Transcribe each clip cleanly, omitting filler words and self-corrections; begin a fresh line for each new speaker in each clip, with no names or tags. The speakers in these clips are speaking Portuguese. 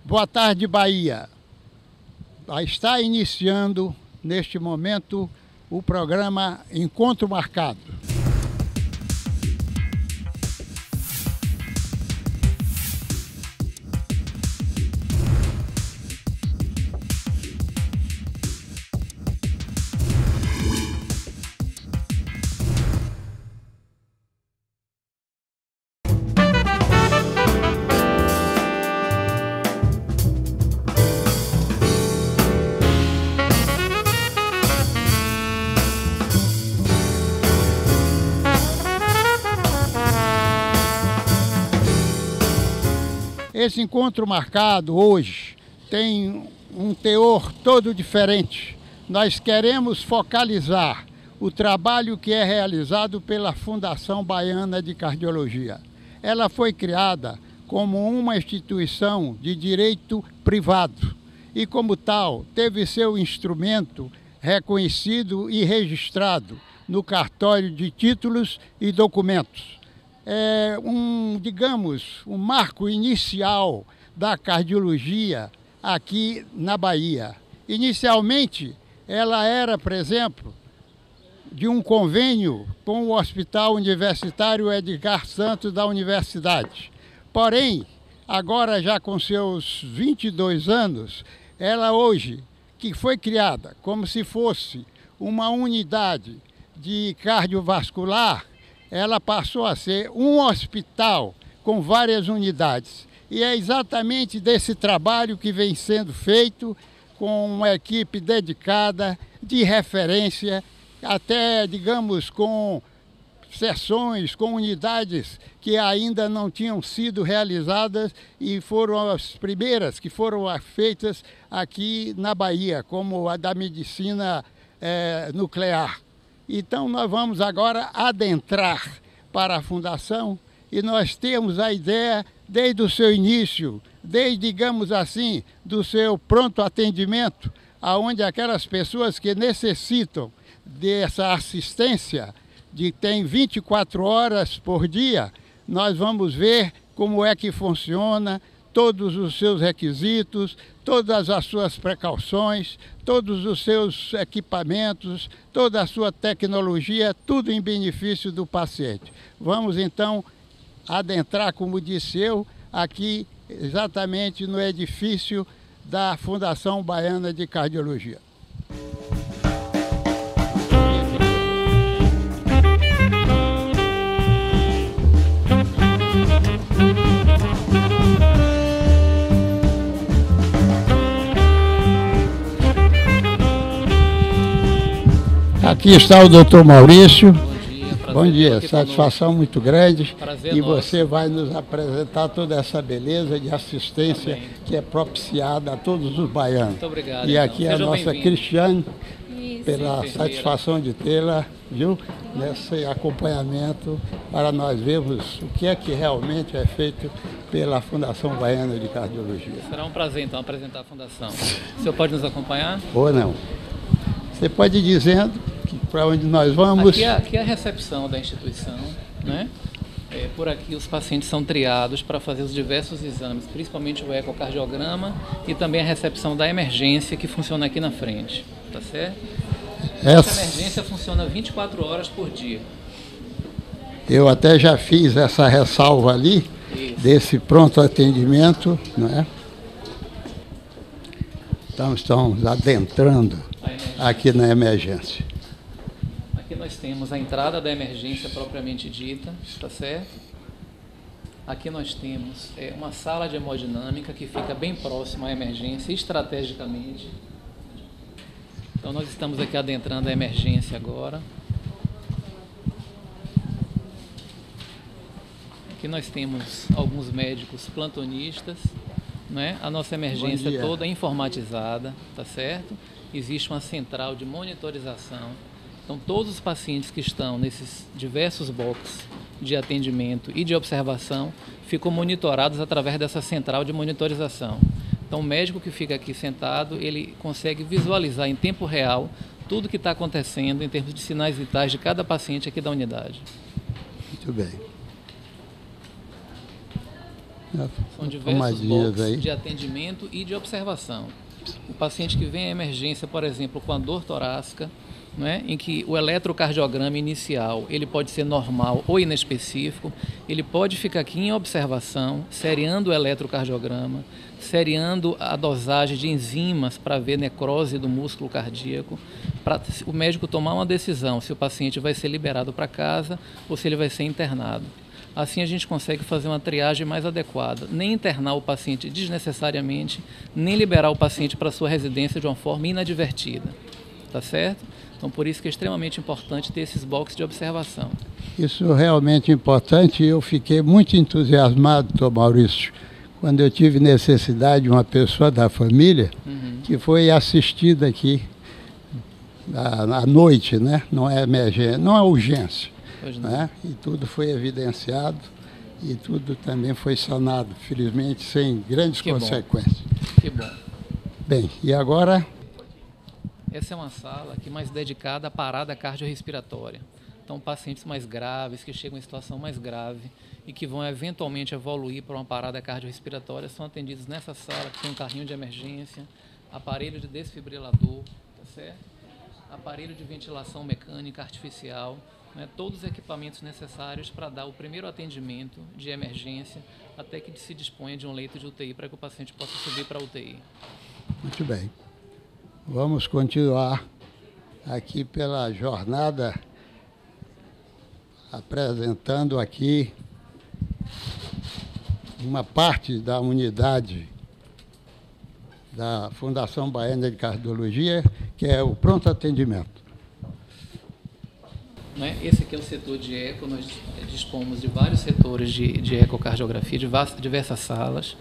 Boa tarde, Bahia. Está iniciando, neste momento, o programa Encontro Marcado. Esse encontro marcado hoje tem um teor todo diferente. Nós queremos focalizar o trabalho que é realizado pela Fundação Baiana de Cardiologia. Ela foi criada como uma instituição de direito privado e, como tal, teve seu instrumento reconhecido e registrado no cartório de títulos e documentos. É um marco inicial da cardiologia aqui na Bahia. Inicialmente, ela era, por exemplo, de um convênio com o Hospital Universitário Edgar Santos da Universidade. Porém, agora já com seus 22 anos, ela hoje, que foi criada como se fosse uma unidade de cardiovascular, ela passou a ser um hospital com várias unidades. E é exatamente desse trabalho que vem sendo feito com uma equipe dedicada, de referência, até, digamos, com sessões, com unidades que ainda não tinham sido realizadas e foram as primeiras que foram feitas aqui na Bahia, como a da medicina nuclear. Então, nós vamos agora adentrar para a Fundação e nós temos a ideia, desde o seu início, desde, digamos assim, do seu pronto atendimento, aonde aquelas pessoas que necessitam dessa assistência, tem 24 horas por dia, nós vamos ver como é que funciona, todos os seus requisitos, todas as suas precauções, todos os seus equipamentos, toda a sua tecnologia, tudo em benefício do paciente. Vamos então adentrar, como disse eu, aqui exatamente no edifício da Fundação Baiana de Cardiologia. Aqui está o Dr. Maurício. Bom dia, satisfação muito grande. E você vai nos apresentar toda essa beleza de assistência que é propiciada a todos os baianos.
Muito obrigado.
E aqui a nossa Cristiane, pela satisfação de tê-la, viu, nesse acompanhamento para nós vermos o que é que realmente é feito pela Fundação Baiana de Cardiologia.
Será um prazer então apresentar a Fundação. O senhor pode nos acompanhar?
Ou não. Você pode ir dizendo para onde nós vamos.
Aqui é a recepção da instituição, né? Por aqui os pacientes são triados para fazer os diversos exames, principalmente o ecocardiograma e também a recepção da emergência que funciona aqui na frente, tá certo? Essa emergência funciona 24 horas por dia.
Eu até já fiz essa ressalva ali, desse pronto atendimento, né? Então estamos adentrando aqui na emergência.
Aqui nós temos a entrada da emergência propriamente dita, está certo? Aqui nós temos uma sala de hemodinâmica que fica bem próxima à emergência, estrategicamente. Então nós estamos aqui adentrando a emergência agora. Aqui nós temos alguns médicos plantonistas, né? A nossa emergência toda informatizada, tá certo? Existe uma central de monitorização. Então, todos os pacientes que estão nesses diversos boxes de atendimento e de observação ficam monitorados através dessa central de monitorização. Então, o médico que fica aqui sentado, ele consegue visualizar em tempo real tudo que está acontecendo em termos de sinais vitais de cada paciente aqui da unidade.
Muito bem.
São diversos blocos de atendimento e de observação. O paciente que vem à emergência, por exemplo, com a dor torácica, né, em que o eletrocardiograma inicial ele pode ser normal ou inespecífico, ele pode ficar aqui em observação, seriando o eletrocardiograma, seriando a dosagem de enzimas para ver necrose do músculo cardíaco, para o médico tomar uma decisão se o paciente vai ser liberado para casa ou se ele vai ser internado. Assim a gente consegue fazer uma triagem mais adequada, nem internar o paciente desnecessariamente, nem liberar o paciente para sua residência de uma forma inadvertida, tá certo? Então por isso que é extremamente importante ter esses boxes de observação.
Isso é realmente importante e eu fiquei muito entusiasmado, doutor Maurício, quando eu tive necessidade de uma pessoa da família que foi assistida aqui à noite, né? Não é emergência, não é urgência. Né? E tudo foi evidenciado e tudo também foi sanado, felizmente, sem grandes consequências.
Que bom.
Bem, e agora?
Essa é uma sala aqui mais dedicada à parada cardiorrespiratória. Então, pacientes mais graves, que chegam em situação mais grave e que vão eventualmente evoluir para uma parada cardiorrespiratória, são atendidos nessa sala, que tem um carrinho de emergência, aparelho de desfibrilador, tá certo? Aparelho de ventilação mecânica artificial, né, todos os equipamentos necessários para dar o primeiro atendimento de emergência até que se disponha de um leito de UTI para que o paciente possa subir para a UTI.
Muito bem. Vamos continuar aqui pela jornada, apresentando aqui uma parte da unidade da Fundação Baiana de Cardiologia, que é o pronto atendimento.
Esse aqui é o setor de eco, nós dispomos de vários setores de ecocardiografia, de diversas salas.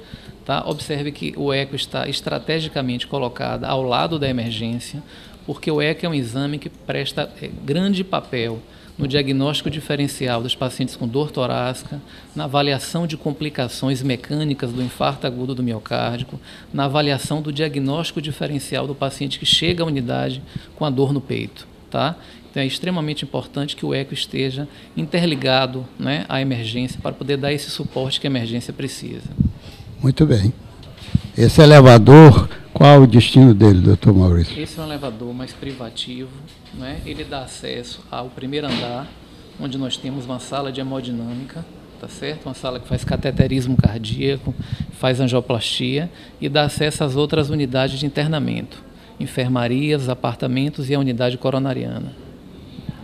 Tá? Observe que o eco está estrategicamente colocado ao lado da emergência, porque o eco é um exame que presta grande papel no diagnóstico diferencial dos pacientes com dor torácica, na avaliação de complicações mecânicas do infarto agudo do miocárdio, na avaliação do diagnóstico diferencial do paciente que chega à unidade com a dor no peito. Tá? Então é extremamente importante que o eco esteja interligado, né, à emergência para poder dar esse suporte que a emergência precisa.
Muito bem. Esse elevador, qual o destino dele, doutor Maurício?
Esse é um elevador mais privativo, né? Ele dá acesso ao primeiro andar, onde nós temos uma sala de hemodinâmica, tá certo? Uma sala que faz cateterismo cardíaco, faz angioplastia e dá acesso às outras unidades de internamento, enfermarias, apartamentos e a unidade coronariana.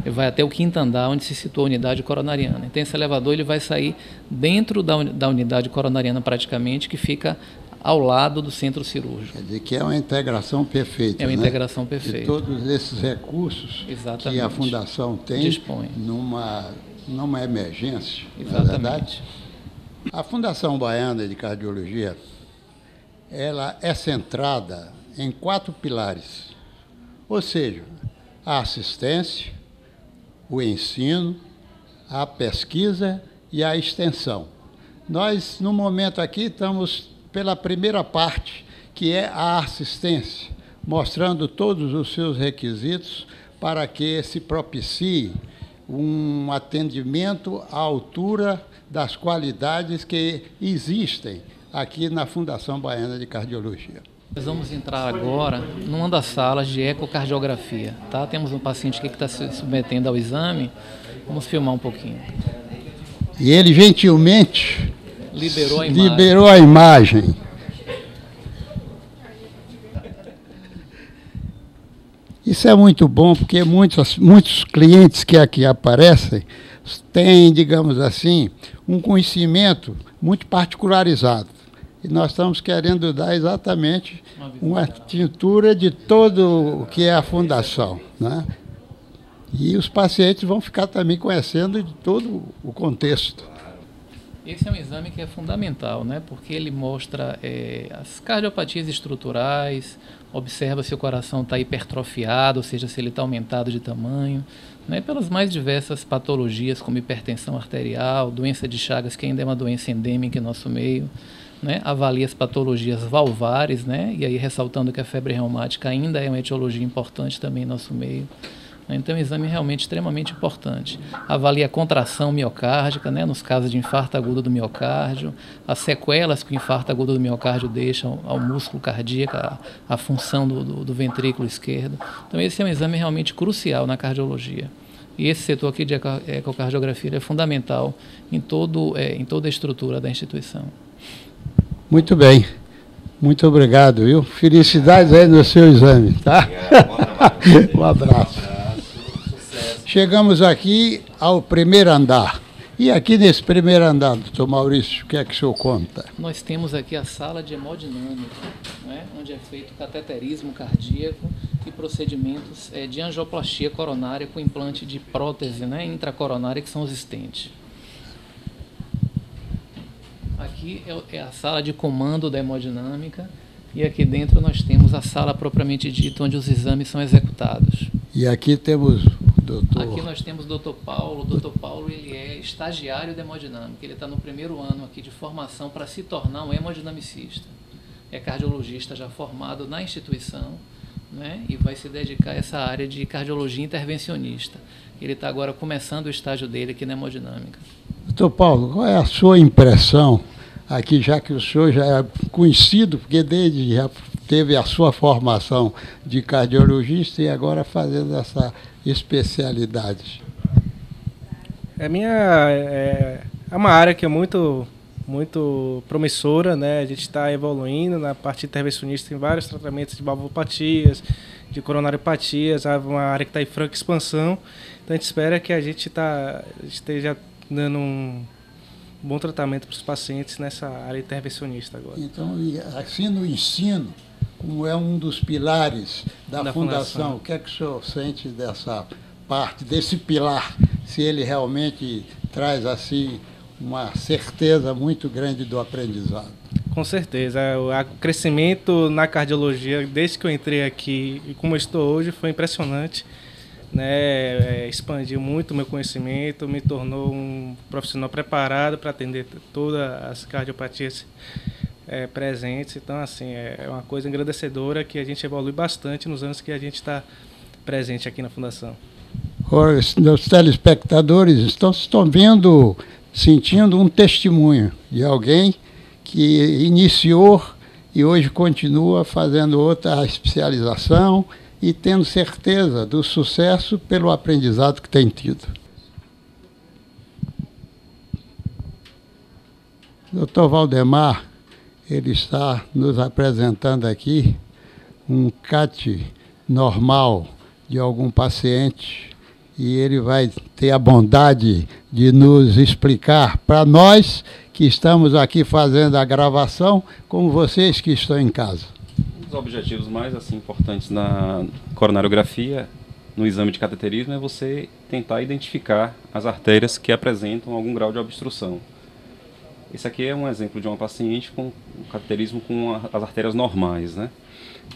Ele vai até o quinto andar, onde se situa a unidade coronariana. Então, esse elevador ele vai sair dentro da unidade coronariana, praticamente, que fica ao lado do centro cirúrgico.
Quer dizer que é uma integração perfeita.
É uma integração perfeita.
De todos esses recursos que a Fundação tem
dispõe
numa emergência.
Exatamente.
Não é verdade? A Fundação Baiana de Cardiologia, ela é centrada em 4 pilares. Ou seja, a assistência, o ensino, a pesquisa e a extensão. Nós, no momento aqui, estamos pela primeira parte, que é a assistência, mostrando todos os seus requisitos para que se propicie um atendimento à altura das qualidades que existem aqui na Fundação Baiana de Cardiologia.
Nós vamos entrar agora numa das salas de ecocardiografia. Tá? Temos um paciente aqui que está se submetendo ao exame. Vamos filmar um pouquinho.
E ele gentilmente
liberou
a imagem. Isso é muito bom, porque muitos clientes que aqui aparecem têm, digamos assim, um conhecimento muito particularizado. E nós estamos querendo dar exatamente uma tintura de todo o que é a fundação, né? E os pacientes vão ficar também conhecendo de todo o contexto.
Esse é um exame que é fundamental, né? Porque ele mostra as cardiopatias estruturais, observa se o coração está hipertrofiado, ou seja, se ele está aumentado de tamanho, né? Pelas mais diversas patologias, como hipertensão arterial, doença de Chagas, que ainda é uma doença endêmica em nosso meio, né? Avalia as patologias valvares, né? E aí ressaltando que a febre reumática ainda é uma etiologia importante também em nosso meio. Então, é um exame realmente extremamente importante. Avalia a contração miocárdica, né, nos casos de infarto agudo do miocárdio, as sequelas que o infarto agudo do miocárdio deixa ao músculo cardíaco, a função do ventrículo esquerdo. Então, esse é um exame realmente crucial na cardiologia. E esse setor aqui de ecocardiografia é fundamental em toda a estrutura da instituição.
Muito bem. Muito obrigado, viu? Felicidades aí no seu exame, tá? Um abraço. Chegamos aqui ao primeiro andar. E aqui nesse primeiro andar, doutor Maurício, o que é que o senhor conta?
Nós temos aqui a sala de hemodinâmica, né, onde é feito cateterismo cardíaco e procedimentos de angioplastia coronária com implante de prótese, né, intracoronária, que são os stents. Aqui é a sala de comando da hemodinâmica e aqui dentro nós temos a sala propriamente dita, onde os exames são executados.
E aqui temos o doutor...
Aqui nós temos o doutor Paulo. O doutor Paulo, ele é estagiário da hemodinâmica. Ele está no primeiro ano aqui de formação para se tornar um hemodinamicista. É cardiologista já formado na instituição, né, e vai se dedicar a essa área de cardiologia intervencionista. Ele está agora começando o estágio dele aqui na hemodinâmica.
Doutor Paulo, qual é a sua impressão aqui, já que o senhor já é conhecido, porque desde já teve a sua formação de cardiologista e agora fazendo essa especialidade?
É uma área que é muito promissora, né? A gente está evoluindo na parte intervencionista em vários tratamentos de valvulopatias, de coronariopatias, é uma área que está em franca expansão. Então a gente espera que a gente esteja dando um bom tratamento para os pacientes nessa área intervencionista agora.
Então, assim no ensino, como é um dos pilares da Fundação, o que é que o senhor sente dessa parte, desse pilar, se ele realmente traz assim uma certeza muito grande do aprendizado?
Com certeza. O crescimento na cardiologia, desde que eu entrei aqui e como eu estou hoje, foi impressionante. Né, expandiu muito o meu conhecimento, me tornou um profissional preparado para atender todas as cardiopatias presentes. Então, assim, é uma coisa engrandecedora que a gente evolui bastante nos anos que a gente está presente aqui na Fundação.
Os telespectadores estão vendo, sentindo um testemunho de alguém que iniciou e hoje continua fazendo outra especialização e tendo certeza do sucesso pelo aprendizado que tem tido. O Dr. Valdemar, ele está nos apresentando aqui um CAT normal de algum paciente e ele vai ter a bondade de nos explicar para nós que estamos aqui fazendo a gravação, como vocês que estão em casa.
Os objetivos mais importantes na coronariografia, no exame de cateterismo, é você tentar identificar as artérias que apresentam algum grau de obstrução. Esse aqui é um exemplo de uma paciente com cateterismo com as artérias normais, né?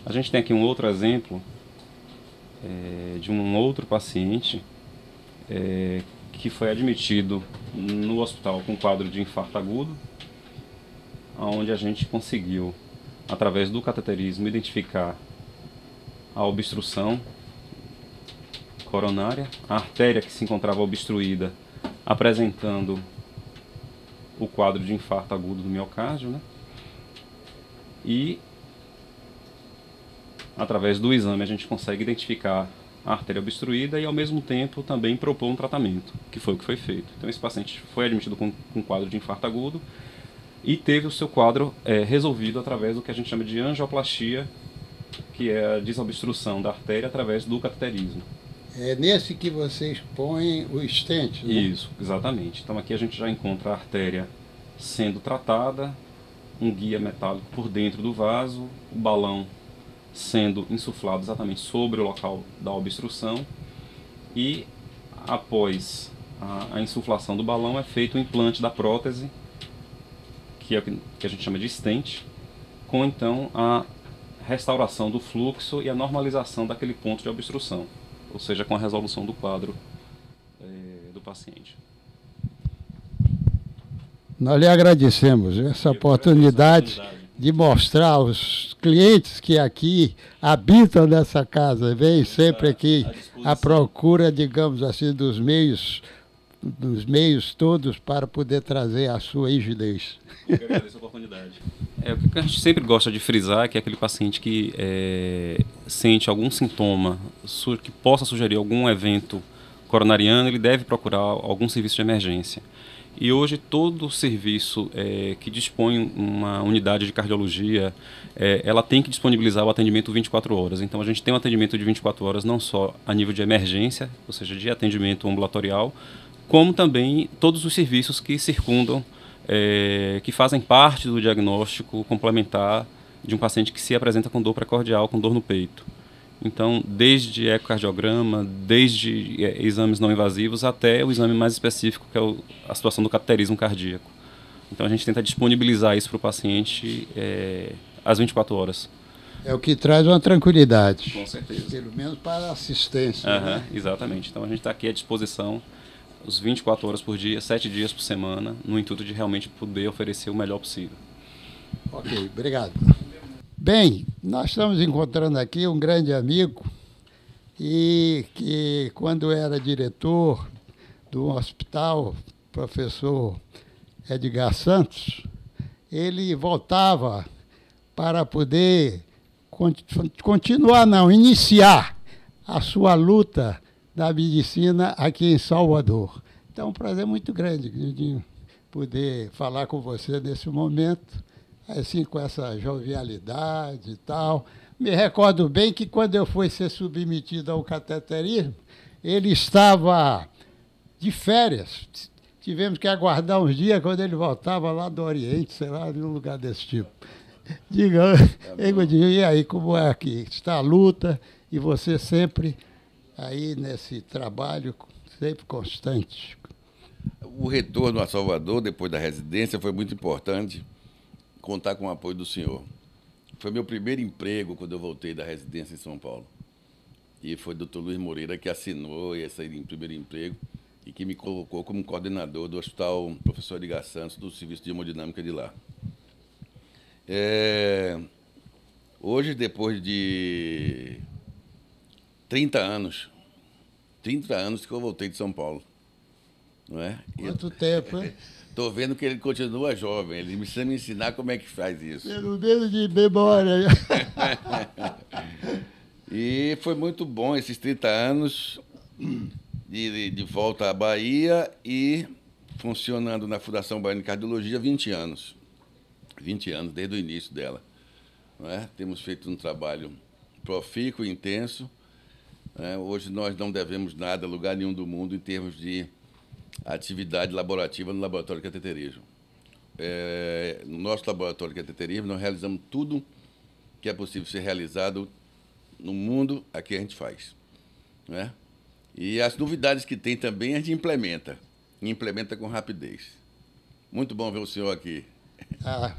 A gente tem aqui um outro exemplo de um outro paciente que foi admitido no hospital com quadro de infarto agudo, onde a gente conseguiu, através do cateterismo, identificar a obstrução coronária, a artéria que se encontrava obstruída, apresentando o quadro de infarto agudo do miocárdio, né? E, através do exame, a gente consegue identificar a artéria obstruída e, ao mesmo tempo, também propor um tratamento, que foi o que foi feito. Então, esse paciente foi admitido com quadro de infarto agudo e teve o seu quadro resolvido através do que a gente chama de angioplastia, que é a desobstrução da artéria através do cateterismo.
É nesse que vocês põem o stent, né?
Isso, exatamente. Então aqui a gente já encontra a artéria sendo tratada, um guia metálico por dentro do vaso, o balão sendo insuflado exatamente sobre o local da obstrução e após a insuflação do balão é feito o implante da prótese, que é o que a gente chama de stent, com então a restauração do fluxo e a normalização daquele ponto de obstrução, ou seja, com a resolução do quadro do paciente.
Nós lhe agradecemos essa oportunidade de mostrar aos clientes que aqui habitam nessa casa, vêm sempre aqui à procura, digamos assim, dos meios todos para poder trazer a sua rigidez.
Eu agradeço a oportunidade. O que a gente sempre gosta de frisar é que aquele paciente que sente algum sintoma que possa sugerir algum evento coronariano, ele deve procurar algum serviço de emergência. E hoje todo serviço que dispõe uma unidade de cardiologia, ela tem que disponibilizar o atendimento 24 horas. Então a gente tem um atendimento de 24 horas não só a nível de emergência, ou seja, de atendimento ambulatorial, como também todos os serviços que circundam, que fazem parte do diagnóstico complementar de um paciente que se apresenta com dor precordial, com dor no peito. Então, desde ecocardiograma, desde exames não invasivos, até o exame mais específico, que é a situação do cateterismo cardíaco. Então, a gente tenta disponibilizar isso para o paciente às 24 horas.
É o que traz uma tranquilidade.
Com certeza.
Pelo menos para a assistência. Né?
Exatamente. Então, a gente está aqui à disposição os 24 horas por dia, 7 dias por semana, no intuito de realmente poder oferecer o melhor possível.
Ok, obrigado. Bem, nós estamos encontrando aqui um grande amigo e que, quando era diretor do hospital, professor Edgar Santos, ele voltava para poder iniciar a sua luta da medicina aqui em Salvador. Então, é um prazer muito grande de poder falar com você nesse momento, assim, com essa jovialidade e tal. Me recordo bem que quando eu fui ser submetido ao cateterismo, ele estava de férias. Tivemos que aguardar uns dias quando ele voltava lá do Oriente, sei lá, de um lugar desse tipo. Diga, e aí, como é que está a luta? E você sempre aí nesse trabalho, sempre constante.
O retorno a Salvador, depois da residência, foi muito importante contar com o apoio do senhor. Foi meu primeiro emprego quando eu voltei da residência em São Paulo. E foi o Dr. Luiz Moreira que assinou esse primeiro emprego e que me colocou como coordenador do Hospital Professor Edgar Santos, do Serviço de Hemodinâmica de lá. Hoje, depois de 30 anos que eu voltei de São Paulo. Não é?
Quanto tempo, hein?
Estou vendo que ele continua jovem, ele precisa me ensinar como é que faz isso.
Pelo menos de memória.
E foi muito bom esses 30 anos de volta à Bahia e funcionando na Fundação Baiana de Cardiologia 20 anos. 20 anos, desde o início dela. Não é? Temos feito um trabalho profícuo e intenso. Hoje nós não devemos nada a lugar nenhum do mundo em termos de atividade laborativa no laboratório de cateterismo. No nosso laboratório de cateterismo, nós realizamos tudo que é possível ser realizado no mundo, aqui a gente faz. Né? E as novidades que tem também a gente implementa. E implementa com rapidez. Muito bom ver o senhor aqui.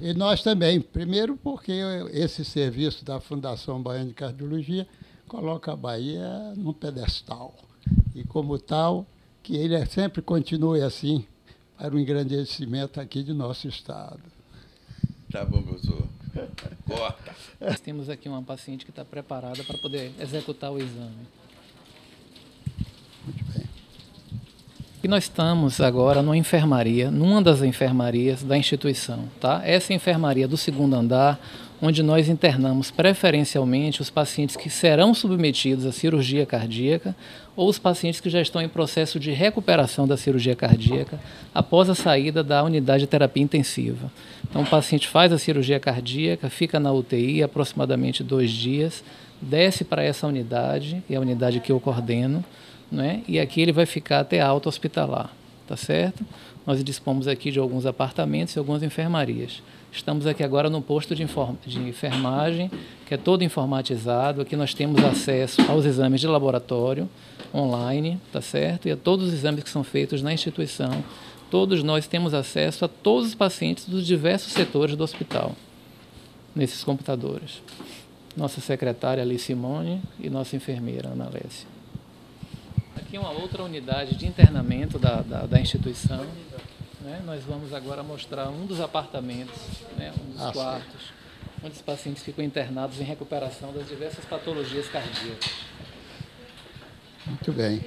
E nós também. Primeiro porque esse serviço da Fundação Baiana de Cardiologia coloca a Bahia num pedestal. E como tal, que ele sempre continue assim para o engrandecimento aqui de nosso estado.
Tá bom, professor. Corta.
Nós temos aqui uma paciente que está preparada para poder executar o exame.
Muito bem.
E nós estamos agora numa enfermaria, numa das enfermarias da instituição, tá? Essa enfermaria do segundo andar, onde nós internamos preferencialmente os pacientes que serão submetidos à cirurgia cardíaca ou os pacientes que já estão em processo de recuperação da cirurgia cardíaca após a saída da unidade de terapia intensiva. Então, o paciente faz a cirurgia cardíaca, fica na UTI aproximadamente 2 dias, desce para essa unidade, que é a unidade que eu coordeno, né? E aqui ele vai ficar até a alta hospitalar, tá certo? Nós dispomos aqui de alguns apartamentos e algumas enfermarias. Estamos aqui agora no posto de enfermagem, que é todo informatizado. Aqui nós temos acesso aos exames de laboratório online, tá certo? E a todos os exames que são feitos na instituição. Todos nós temos acesso a todos os pacientes dos diversos setores do hospital, nesses computadores. Nossa secretária Ali Simone e nossa enfermeira Ana Lécia. Aqui é uma outra unidade de internamento da instituição. Né? Nós vamos agora mostrar um dos apartamentos, né? Um dos quartos. onde os pacientes ficam internados em recuperação das diversas patologias cardíacas.
Muito bem.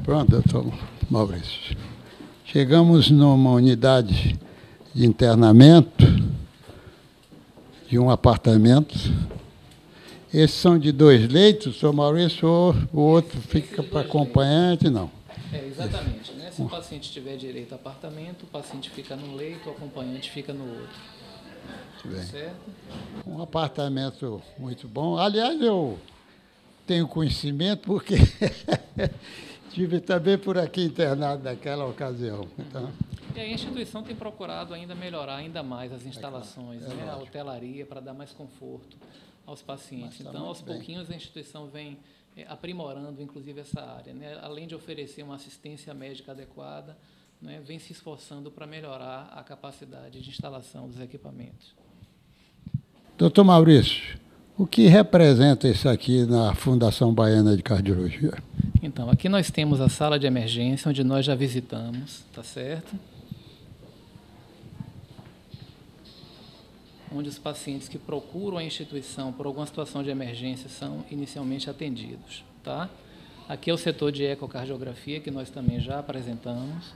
Pronto, doutor Maurício. Chegamos numa unidade de internamento de um apartamento. Esses são de 2 leitos, doutor Maurício, ou o outro fica para acompanhante? Não.
Exatamente. Né? Se o paciente tiver direito a apartamento, o paciente fica num leito, o acompanhante fica no outro.
Muito bem.
Certo?
Um apartamento muito bom. Aliás, eu tenho conhecimento porque estive também por aqui internado naquela ocasião. Então,
e a instituição tem procurado ainda melhorar ainda mais as instalações, né? A hotelaria, para dar mais conforto aos pacientes. Então, aos pouquinhos, a instituição vem aprimorando, inclusive, essa área, né? Além de oferecer uma assistência médica adequada, né? Vem se esforçando para melhorar a capacidade de instalação dos equipamentos.
doutor Maurício, o que representa isso aqui na Fundação Baiana de Cardiologia?
Então, aqui nós temos a sala de emergência, onde nós já visitamos, tá certo? Onde os pacientes que procuram a instituição por alguma situação de emergência são inicialmente atendidos, tá? Aqui é o setor de ecocardiografia, que nós também já apresentamos,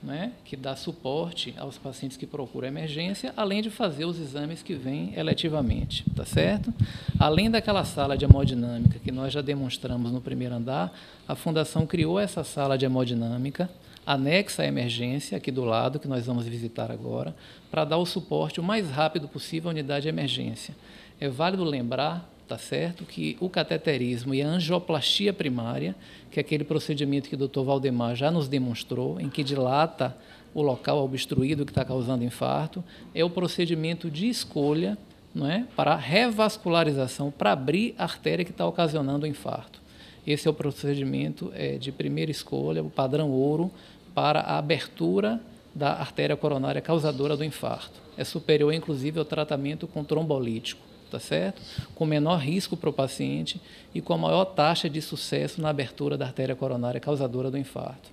né, que dá suporte aos pacientes que procuram emergência, além de fazer os exames que vêm eletivamente, tá certo? Além daquela sala de hemodinâmica que nós já demonstramos no primeiro andar, a Fundação criou essa sala de hemodinâmica, anexa à emergência, aqui do lado, que nós vamos visitar agora, para dar o suporte o mais rápido possível à unidade de emergência. É válido lembrar, tá certo, que o cateterismo e a angioplastia primária, que é aquele procedimento que o Dr. Valdemar já nos demonstrou, em que dilata o local obstruído que está causando infarto, é o procedimento de escolha, não é, para a revascularização, para abrir a artéria que está ocasionando o infarto. Esse é o procedimento de primeira escolha, o padrão ouro, para a abertura da artéria coronária causadora do infarto. É superior, inclusive, ao tratamento com trombolítico, tá certo? Com menor risco para o paciente e com a maior taxa de sucesso na abertura da artéria coronária causadora do infarto.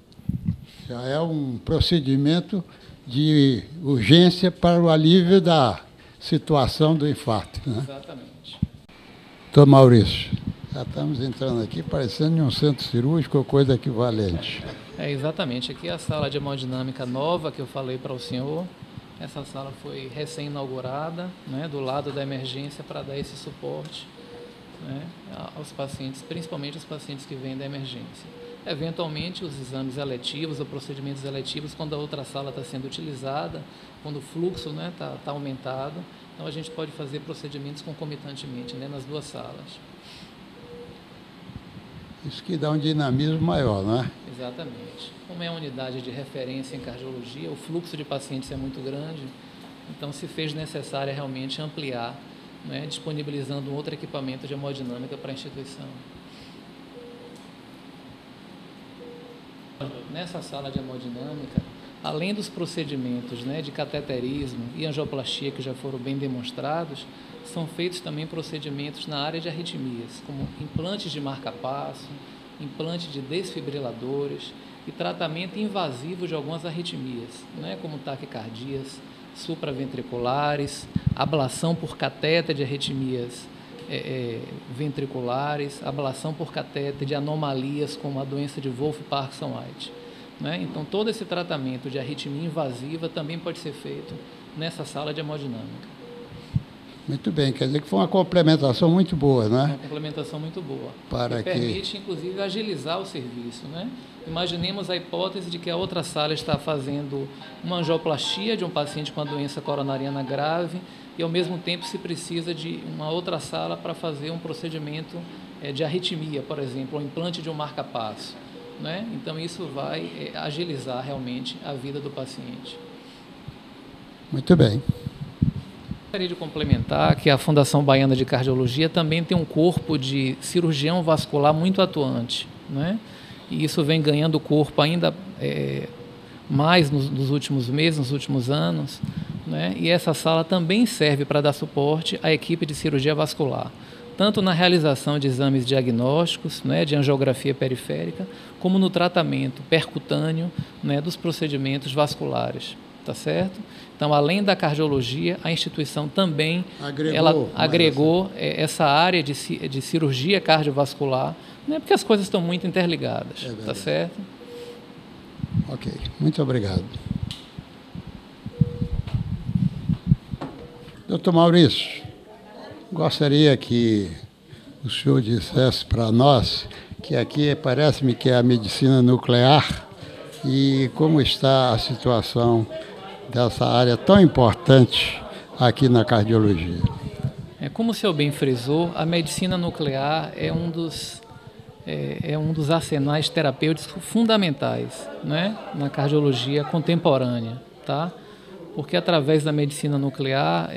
Já é um procedimento de urgência para o alívio da situação do infarto, né?
Exatamente.
Doutor Maurício, já estamos entrando aqui parecendo um centro cirúrgico ou coisa equivalente.
Exatamente. Aqui é a sala de hemodinâmica nova que eu falei para o senhor. Essa sala foi recém-inaugurada, né, do lado da emergência, para dar esse suporte, né, aos pacientes, principalmente os pacientes que vêm da emergência. Eventualmente, os exames eletivos ou procedimentos eletivos, quando a outra sala está sendo utilizada, quando o fluxo está aumentado, então a gente pode fazer procedimentos concomitantemente, né, nas duas salas.
Isso que dá um dinamismo maior, não é?
Exatamente. Como é uma unidade de referência em cardiologia, o fluxo de pacientes é muito grande, então se fez necessário realmente ampliar, né, disponibilizando um outro equipamento de hemodinâmica para a instituição. Nessa sala de hemodinâmica, além dos procedimentos, né, de cateterismo e angioplastia que já foram bem demonstrados, são feitos também procedimentos na área de arritmias, como implantes de marca-passo, implante de desfibriladores e tratamento invasivo de algumas arritmias, né, como taquicardias supraventriculares, ablação por catéter de arritmias ventriculares, ablação por catéter de anomalias como a doença de Wolff-Parkinson-White. Né? Então, todo esse tratamento de arritmia invasiva também pode ser feito nessa sala de hemodinâmica.
Muito bem, quer dizer que foi uma complementação muito boa, né?
Uma complementação muito boa.
Para
que permite, inclusive, agilizar o serviço, né? Imaginemos a hipótese de que a outra sala está fazendo uma angioplastia de um paciente com a doença coronariana grave e, ao mesmo tempo, se precisa de uma outra sala para fazer um procedimento de arritmia, por exemplo, ou implante de um marca-passo, né? Então, isso vai agilizar realmente a vida do paciente.
Muito bem.
Gostaria de complementar que a Fundação Baiana de Cardiologia também tem um corpo de cirurgião vascular muito atuante, né? E isso vem ganhando corpo ainda mais nos últimos meses, nos últimos anos, né? E essa sala também serve para dar suporte à equipe de cirurgia vascular, tanto na realização de exames diagnósticos, né, de angiografia periférica, como no tratamento percutâneo, né, dos procedimentos vasculares. tá certo? Então, além da cardiologia, a instituição também agregou essa área de cirurgia cardiovascular, né, porque as coisas estão muito interligadas, tá certo?
Ok, muito obrigado. Doutor Maurício, gostaria que o senhor dissesse para nós que aqui parece-me que é a medicina nuclear e como está a situação dessa área tão importante aqui na cardiologia.
Como o senhor bem frisou, a medicina nuclear é um dos arsenais terapêuticos fundamentais, né, na cardiologia contemporânea, tá? Porque através da medicina nuclear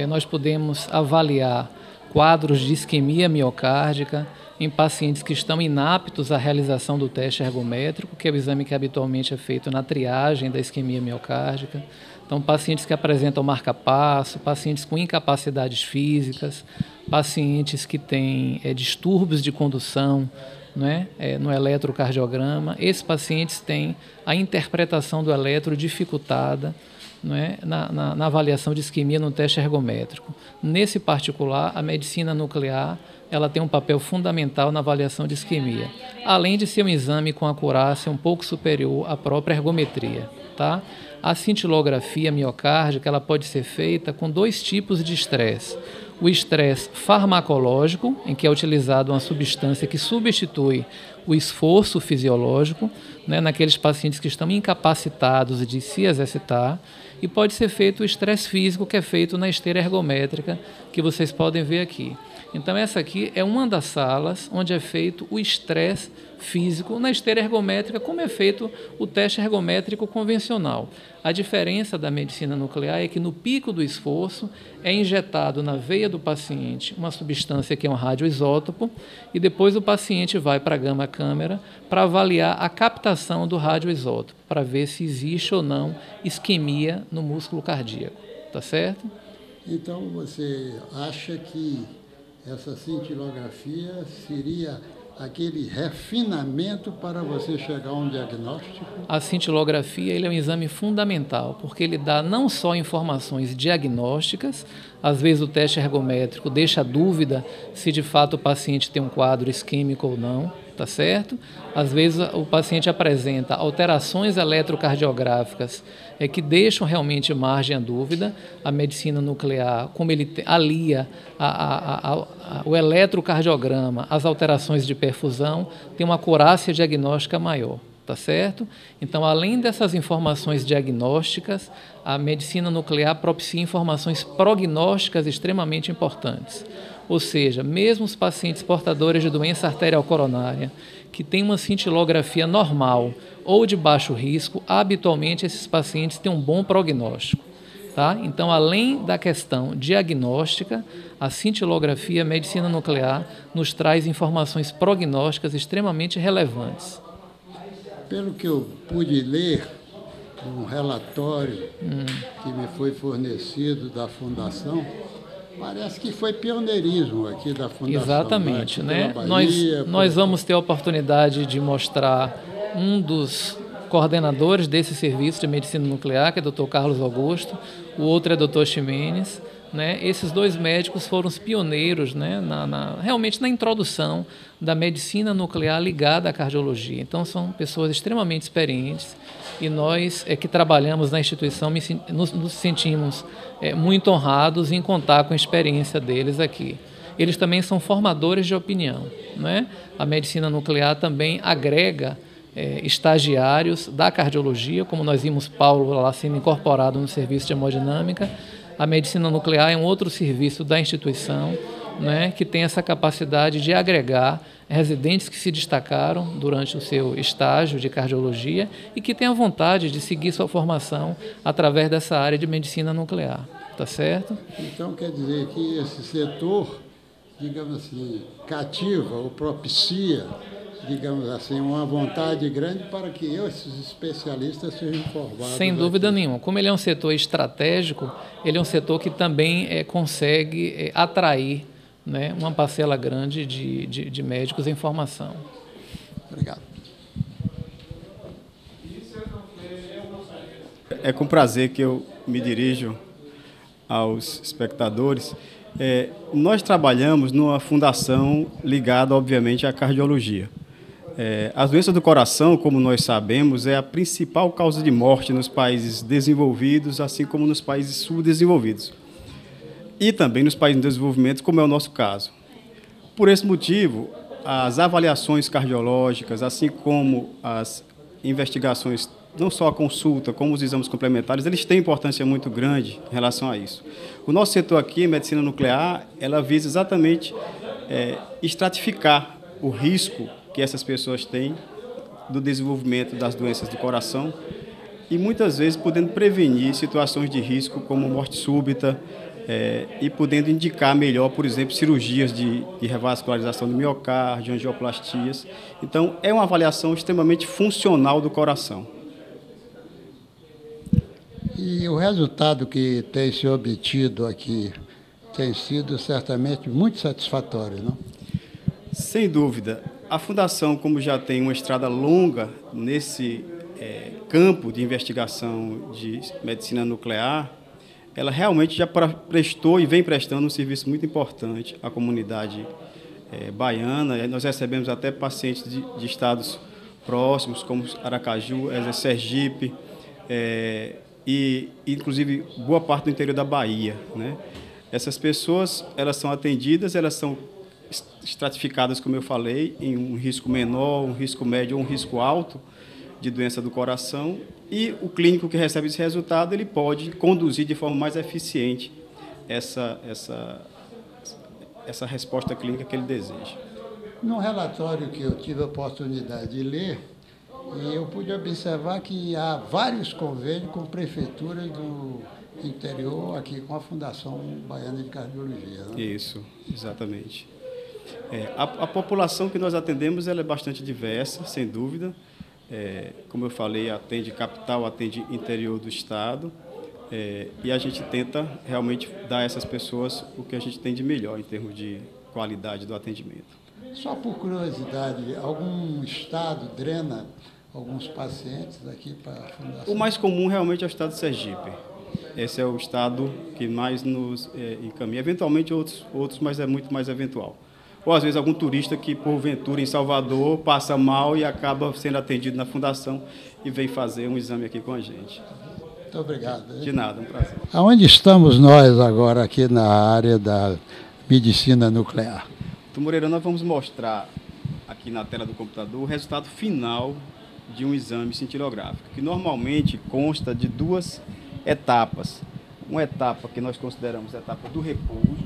nós podemos avaliar quadros de isquemia miocárdica em pacientes que estão inaptos à realização do teste ergométrico, que é o exame que habitualmente é feito na triagem da isquemia miocárdica. Então, pacientes que apresentam marca-passo, pacientes com incapacidades físicas, pacientes que têm distúrbios de condução, né, no eletrocardiograma. Esses pacientes têm a interpretação do eletro dificultada, né, na avaliação de isquemia no teste ergométrico. Nesse particular, a medicina nuclear ela tem um papel fundamental na avaliação de isquemia, além de ser um exame com acurácia um pouco superior à própria ergometria, tá? A cintilografia miocárdica ela pode ser feita com 2 tipos de estresse. O estresse farmacológico, em que é utilizada uma substância que substitui o esforço fisiológico, né, naqueles pacientes que estão incapacitados de se exercitar, e pode ser feito o estresse físico, que é feito na esteira ergométrica, que vocês podem ver aqui. Então, essa aqui é uma das salas onde é feito o estresse físico na esteira ergométrica, como é feito o teste ergométrico convencional. A diferença da medicina nuclear é que no pico do esforço é injetado na veia do paciente uma substância que é um radioisótopo e depois o paciente vai para a gama-câmera para avaliar a captação do radioisótopo, para ver se existe ou não isquemia no músculo cardíaco, tá certo?
Então, você acha que essa cintilografia seria aquele refinamento para você chegar a um diagnóstico?
A cintilografia ele é um exame fundamental, porque ele dá não só informações diagnósticas, às vezes o teste ergométrico deixa dúvida se de fato o paciente tem um quadro isquêmico ou não, tá certo? Às vezes o paciente apresenta alterações eletrocardiográficas que deixam realmente margem à dúvida. A medicina nuclear, como ele alia o eletrocardiograma às alterações de perfusão, tem uma acurácia diagnóstica maior, tá certo? Então, além dessas informações diagnósticas, a medicina nuclear propicia informações prognósticas extremamente importantes. Ou seja, mesmo os pacientes portadores de doença arterial coronária, que têm uma cintilografia normal ou de baixo risco, habitualmente esses pacientes têm um bom prognóstico. Tá? Então, além da questão diagnóstica, a cintilografia, a medicina nuclear, nos traz informações prognósticas extremamente relevantes.
Pelo que eu pude ler, um relatório que me foi fornecido da Fundação, parece que foi pioneirismo aqui da Fundação.
Exatamente, né? Nós vamos ter a oportunidade de mostrar um dos coordenadores desse serviço de medicina nuclear, que é o Dr. Carlos Augusto, o outro é o Dr. Ximenes, né? Esses 2 médicos foram os pioneiros, né? Realmente na introdução da medicina nuclear ligada à cardiologia. Então, são pessoas extremamente experientes e nós que trabalhamos na instituição nos sentimos muito honrados em contar com a experiência deles aqui. Eles também são formadores de opinião, né? A medicina nuclear também agrega estagiários da cardiologia, como nós vimos Paulo lá sendo incorporado no serviço de hemodinâmica. A medicina nuclear é um outro serviço da instituição, né, que tem essa capacidade de agregar residentes que se destacaram durante o seu estágio de cardiologia e que têm a vontade de seguir sua formação através dessa área de medicina nuclear, tá certo?
Então, quer dizer que esse setor, digamos assim, cativa ou propicia, digamos assim, uma vontade grande para que esses especialistas sejam formados.
Sem dúvida nenhuma. Como ele é um setor estratégico, ele é um setor que também consegue atrair, né, uma parcela grande de médicos em formação.
Obrigado.
É com prazer que eu me dirijo aos espectadores. Nós trabalhamos numa fundação ligada, obviamente, à cardiologia. As doenças do coração, como nós sabemos, é a principal causa de morte nos países desenvolvidos, assim como nos países subdesenvolvidos. E também nos países em desenvolvimento, como é o nosso caso. Por esse motivo, as avaliações cardiológicas, assim como as investigações, não só a consulta, como os exames complementares, eles têm importância muito grande em relação a isso. O nosso setor aqui, medicina nuclear, ela visa exatamente estratificar o risco que essas pessoas têm do desenvolvimento das doenças do coração e muitas vezes podendo prevenir situações de risco como morte súbita e podendo indicar melhor, por exemplo, cirurgias de revascularização do miocárdio, angioplastias. Então, é uma avaliação extremamente funcional do coração.
E o resultado que tem se obtido aqui tem sido certamente muito satisfatório, não?
Sem dúvida. A Fundação, como já tem uma estrada longa nesse campo de investigação de medicina nuclear, ela realmente já prestou e vem prestando um serviço muito importante à comunidade baiana. Nós recebemos até pacientes de estados próximos, como Aracaju, Sergipe, e inclusive boa parte do interior da Bahia, né? Essas pessoas, elas são atendidas, elas são estratificadas, como eu falei, em um risco menor, um risco médio ou um risco alto de doença do coração, e o clínico que recebe esse resultado, ele pode conduzir de forma mais eficiente essa resposta clínica que ele deseja.
Num relatório que eu tive a oportunidade de ler, eu pude observar que há vários convênios com prefeituras do interior, aqui com a Fundação Baiana de Cardiologia, né?
Isso, exatamente. A população que nós atendemos, ela é bastante diversa, sem dúvida. Como eu falei, atende capital, atende interior do estado, e a gente tenta realmente dar a essas pessoas o que a gente tem de melhor em termos de qualidade do atendimento.
Só por curiosidade, algum estado drena alguns pacientes aqui para a Fundação?
O mais comum realmente é o estado de Sergipe. Esse é o estado que mais nos encaminha. Eventualmente outros, mas é muito mais eventual. Ou às vezes algum turista que, porventura, em Salvador, passa mal e acaba sendo atendido na Fundação e vem fazer um exame aqui com a gente.
Muito obrigado.
De nada, um prazer.
Aonde estamos nós agora aqui na área da medicina nuclear?
Moreira, nós vamos mostrar aqui na tela do computador o resultado final de um exame cintilográfico, que normalmente consta de duas etapas. Uma etapa que nós consideramos a etapa do repouso.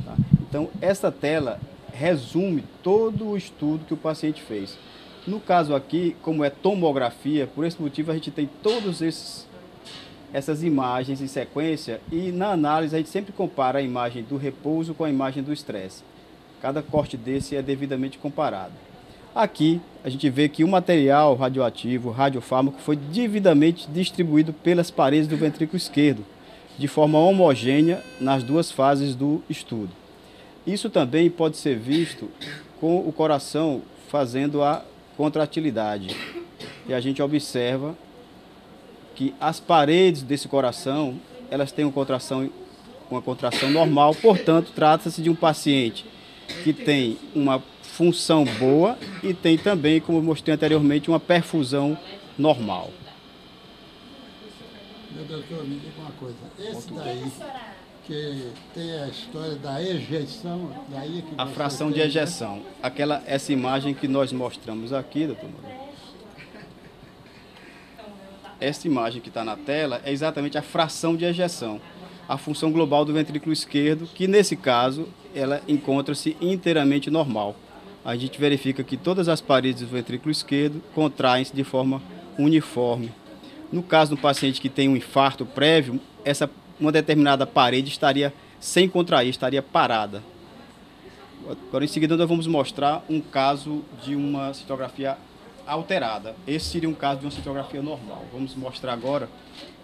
Tá? Então, essa tela resume todo o estudo que o paciente fez. No caso aqui, como é tomografia, por esse motivo a gente tem todas essas imagens em sequência e na análise a gente sempre compara a imagem do repouso com a imagem do estresse. Cada corte desse é devidamente comparado. Aqui a gente vê que o material radioativo, radiofármaco, foi devidamente distribuído pelas paredes do ventrículo esquerdo, de forma homogênea nas duas fases do estudo. Isso também pode ser visto com o coração fazendo a contratilidade. E a gente observa que as paredes desse coração, elas têm uma contração normal, portanto, trata-se de um paciente que tem uma função boa e tem também, como eu mostrei anteriormente, uma perfusão normal.
Meu doutor, me diga uma coisa. Esse daí, que tem a história da ejeção, daí que
a fração de ejeção. Essa imagem que nós mostramos aqui, doutor Moreira. Essa imagem que está na tela é exatamente a fração de ejeção, a função global do ventrículo esquerdo, que nesse caso ela encontra-se inteiramente normal. A gente verifica que todas as paredes do ventrículo esquerdo contraem-se de forma uniforme. No caso do paciente que tem um infarto prévio, uma determinada parede estaria sem contrair, estaria parada. Agora, em seguida, nós vamos mostrar um caso de uma cintilografia alterada. Esse seria um caso de uma cintilografia normal. Vamos mostrar agora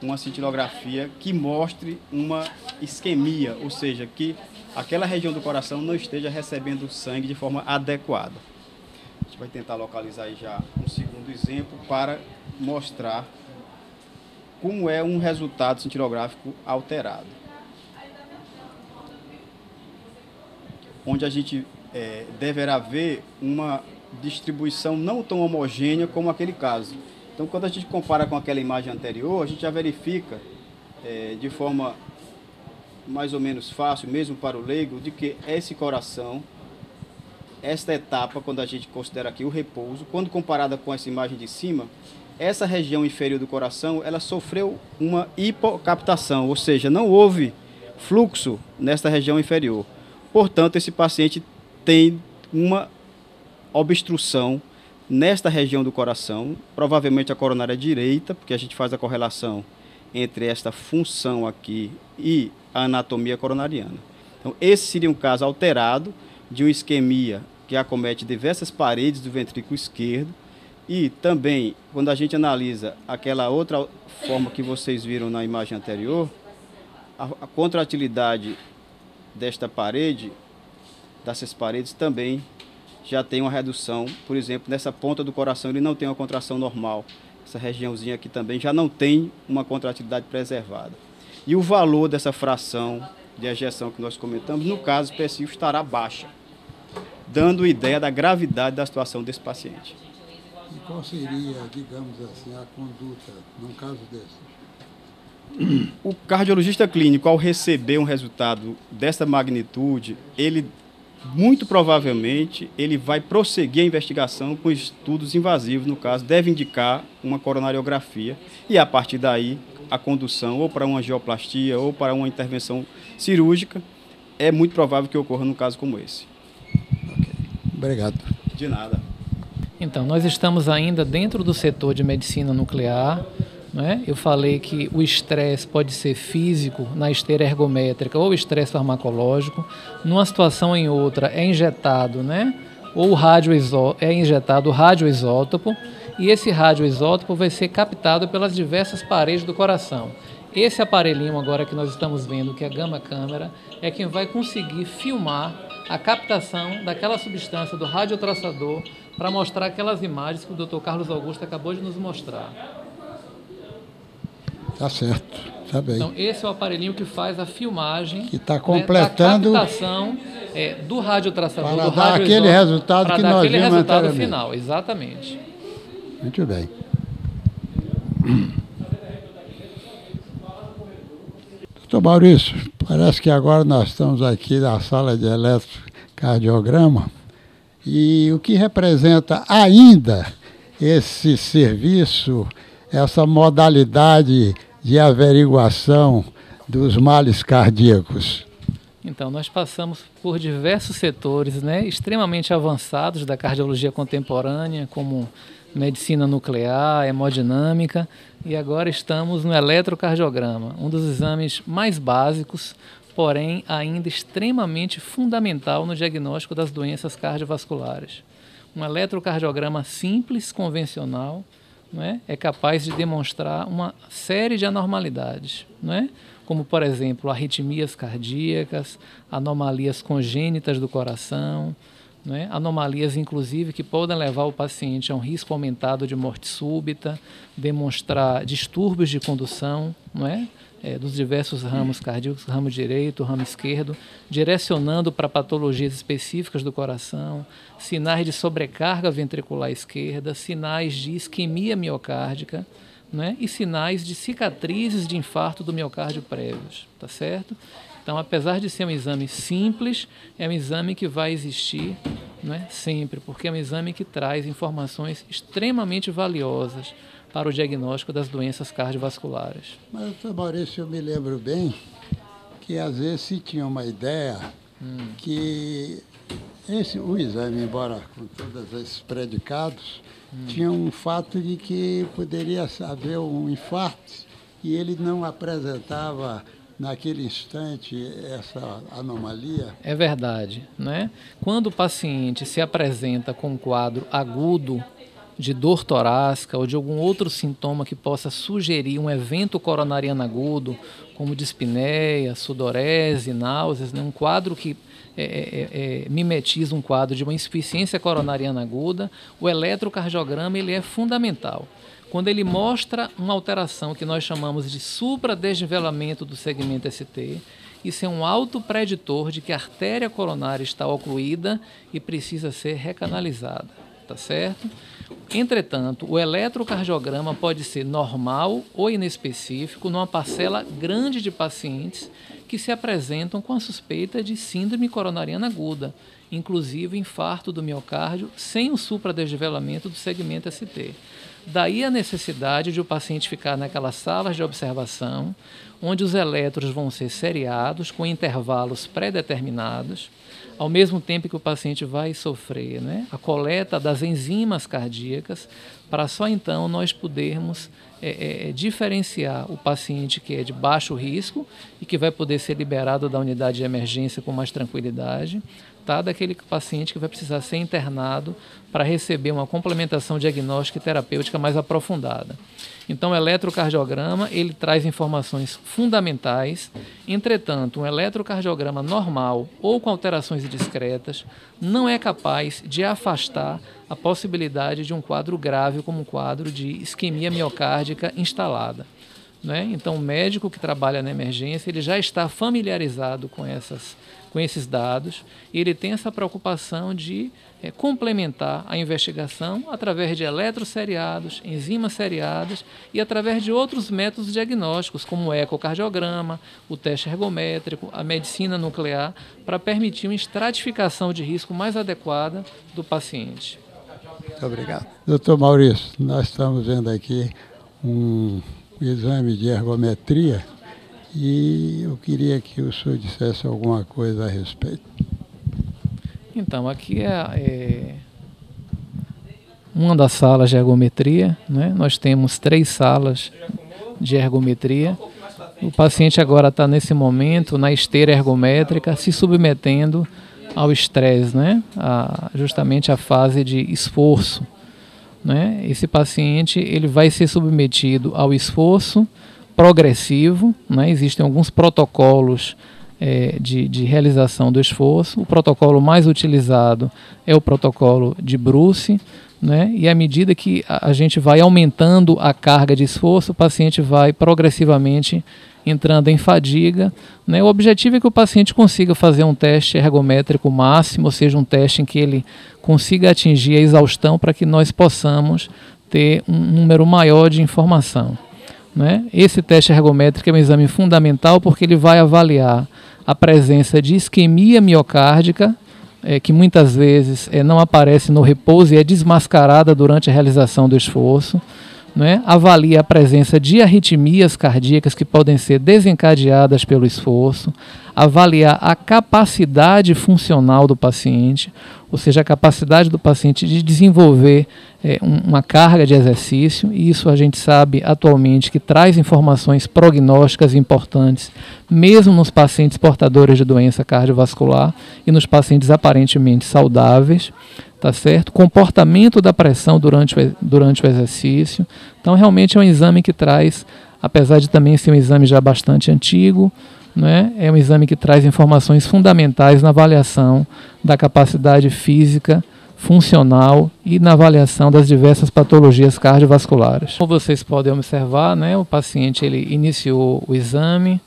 uma cintilografia que mostre uma isquemia, ou seja, que aquela região do coração não esteja recebendo sangue de forma adequada. A gente vai tentar localizar aí já um segundo exemplo para mostrar como é um resultado cintilográfico alterado. Onde a gente deverá ver uma distribuição não tão homogênea como aquele caso. Então, quando a gente compara com aquela imagem anterior, a gente já verifica de forma mais ou menos fácil, mesmo para o leigo, de que esse coração, esta etapa, quando a gente considera aqui o repouso, quando comparada com essa imagem de cima, essa região inferior do coração, ela sofreu uma hipocaptação, ou seja, não houve fluxo nesta região inferior. Portanto, esse paciente tem uma obstrução nesta região do coração, provavelmente a coronária direita, porque a gente faz a correlação entre esta função aqui e a anatomia coronariana. Então, esse seria um caso alterado de uma isquemia que acomete diversas paredes do ventrículo esquerdo. E também, quando a gente analisa aquela outra forma que vocês viram na imagem anterior, a contratilidade desta parede, dessas paredes também já tem uma redução. Por exemplo, nessa ponta do coração ele não tem uma contração normal. Essa regiãozinha aqui também já não tem uma contratilidade preservada. E o valor dessa fração de ejeção que nós comentamos, no caso específico, estará baixa, dando ideia da gravidade da situação desse paciente.
E qual seria, digamos assim, a conduta num caso desse?
O cardiologista clínico, ao receber um resultado dessa magnitude, ele muito provavelmente ele vai prosseguir a investigação com estudos invasivos, no caso, deve indicar uma coronariografia e a partir daí a condução ou para uma angioplastia ou para uma intervenção cirúrgica é muito provável que ocorra num caso como esse.
Okay. Obrigado.
De nada.
Então, nós estamos ainda dentro do setor de medicina nuclear, né? Eu falei que o estresse pode ser físico na esteira ergométrica ou estresse farmacológico. Numa situação ou em outra é injetado, né? Ou é injetado o radioisótopo e esse radioisótopo vai ser captado pelas diversas paredes do coração. Esse aparelhinho agora que nós estamos vendo, que é a gama câmera, é quem vai conseguir filmar a captação daquela substância do radiotraçador para mostrar aquelas imagens que o Dr. Carlos Augusto acabou de nos mostrar.
Tá certo, tá bem.
Então, esse é o aparelhinho que faz a filmagem,
que está completando,
da captação do radiotraçador,
para dar aquele resultado que nós vimos anteriormente.
Final, exatamente.
Muito bem. Doutor Maurício, parece que agora nós estamos aqui na sala de eletrocardiograma e o que representa ainda esse serviço, essa modalidade de averiguação dos males cardíacos?
Então, nós passamos por diversos setores, né, extremamente avançados da cardiologia contemporânea, como medicina nuclear, hemodinâmica, e agora estamos no eletrocardiograma, um dos exames mais básicos, porém ainda extremamente fundamental no diagnóstico das doenças cardiovasculares. Um eletrocardiograma simples, convencional, não é capaz de demonstrar uma série de anormalidades, não é? Como, por exemplo, arritmias cardíacas, anomalias congênitas do coração, não é? Anomalias, inclusive, que podem levar o paciente a um risco aumentado de morte súbita, demonstrar distúrbios de condução, não é? Dos diversos ramos cardíacos, ramo direito, ramo esquerdo, direcionando para patologias específicas do coração, sinais de sobrecarga ventricular esquerda, sinais de isquemia miocárdica, né? E sinais de cicatrizes de infarto do miocárdio prévios, tá certo? Então, apesar de ser um exame simples, é um exame que vai existir, né, sempre, porque é um exame que traz informações extremamente valiosas para o diagnóstico das doenças cardiovasculares.
Mas, doutor Maurício, eu me lembro bem que às vezes se tinha uma ideia que o exame, embora com todos esses predicados, tinha um fato de que poderia haver um infarto e ele não apresentava naquele instante essa anomalia.
É verdade, né? Quando o paciente se apresenta com um quadro agudo de dor torácica ou de algum outro sintoma que possa sugerir um evento coronariano agudo, como dispneia, sudorese, náuseas, né? Um quadro que mimetiza um quadro de uma insuficiência coronariana aguda, o eletrocardiograma ele é fundamental. quando ele mostra uma alteração que nós chamamos de supradesnivelamento do segmento ST, isso é um autopreditor de que a artéria coronária está ocluída e precisa ser recanalizada, tá certo? Entretanto, o eletrocardiograma pode ser normal ou inespecífico numa parcela grande de pacientes que se apresentam com a suspeita de síndrome coronariana aguda, inclusive infarto do miocárdio, sem o supradesnivelamento do segmento ST. Daí a necessidade de o paciente ficar naquelas salas de observação, onde os eletros vão ser seriados com intervalos pré-determinados, ao mesmo tempo que o paciente vai sofrer, né, a coleta das enzimas cardíacas, para só então nós podermos diferenciar o paciente que é de baixo risco e que vai poder ser liberado da unidade de emergência com mais tranquilidade, tá, daquele paciente que vai precisar ser internado para receber uma complementação diagnóstica e terapêutica mais aprofundada. Então, o eletrocardiograma, ele traz informações fundamentais. Entretanto, um eletrocardiograma normal ou com alterações discretas não é capaz de afastar a possibilidade de um quadro grave como um quadro de isquemia miocárdica instalada, né? Então, o médico que trabalha na emergência, ele já está familiarizado com esses dados, e ele tem essa preocupação de complementar a investigação através de eletroseriados, enzimas seriadas e através de outros métodos diagnósticos, como o ecocardiograma, o teste ergométrico, a medicina nuclear, para permitir uma estratificação de risco mais adequada do paciente.
Muito obrigado. Doutor Maurício, nós estamos vendo aqui um exame de ergometria e eu queria que o senhor dissesse alguma coisa a respeito.
Então, aqui é uma das salas de ergometria, né? Nós temos 3 salas de ergometria. O paciente agora está nesse momento na esteira ergométrica, se submetendo ao estresse, né? Justamente a fase de esforço, né? Esse paciente ele vai ser submetido ao esforço progressivo, né? Existem alguns protocolos de realização do esforço. O protocolo mais utilizado é o protocolo de Bruce, né? E à medida que a gente vai aumentando a carga de esforço, o paciente vai progressivamente entrando em fadiga, né? O objetivo é que o paciente consiga fazer um teste ergométrico máximo, ou seja, um teste em que ele consiga atingir a exaustão para que nós possamos ter um número maior de informação, né? Esse teste ergométrico é um exame fundamental porque ele vai avaliar a presença de isquemia miocárdica, que muitas vezes não aparece no repouso e é desmascarada durante a realização do esforço, né? Avalia a presença de arritmias cardíacas que podem ser desencadeadas pelo esforço, avaliar a capacidade funcional do paciente, ou seja, a capacidade do paciente de desenvolver uma carga de exercício, e isso a gente sabe atualmente que traz informações prognósticas importantes, mesmo nos pacientes portadores de doença cardiovascular e nos pacientes aparentemente saudáveis, tá certo? Comportamento da pressão durante o exercício. Então, realmente é um exame que traz, apesar de também ser um exame já bastante antigo, né, é um exame que traz informações fundamentais na avaliação da capacidade física, funcional e na avaliação das diversas patologias cardiovasculares. Como vocês podem observar, né, o paciente ele iniciou o exame,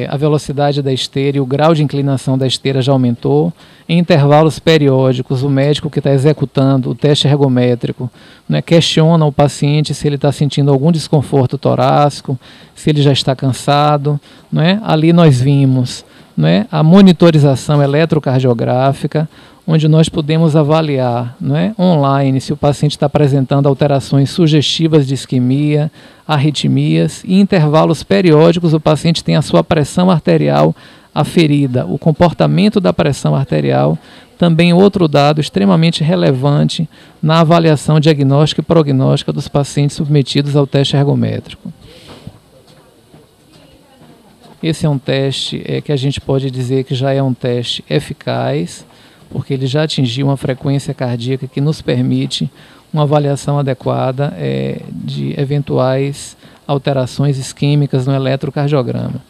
a velocidade da esteira e o grau de inclinação da esteira já aumentou. Em intervalos periódicos, o médico que está executando o teste ergométrico, né, questiona o paciente se ele está sentindo algum desconforto torácico, se ele já está cansado, né? Ali nós vimos, né, a monitorização eletrocardiográfica, onde nós podemos avaliar, né, online se o paciente está apresentando alterações sugestivas de isquemia, arritmias, e em intervalos periódicos o paciente tem a sua pressão arterial aferida. O comportamento da pressão arterial, também outro dado extremamente relevante na avaliação diagnóstica e prognóstica dos pacientes submetidos ao teste ergométrico. Esse é um teste que a gente pode dizer que já é um teste eficaz, porque ele já atingiu uma frequência cardíaca que nos permite uma avaliação adequada de eventuais alterações isquêmicas no eletrocardiograma.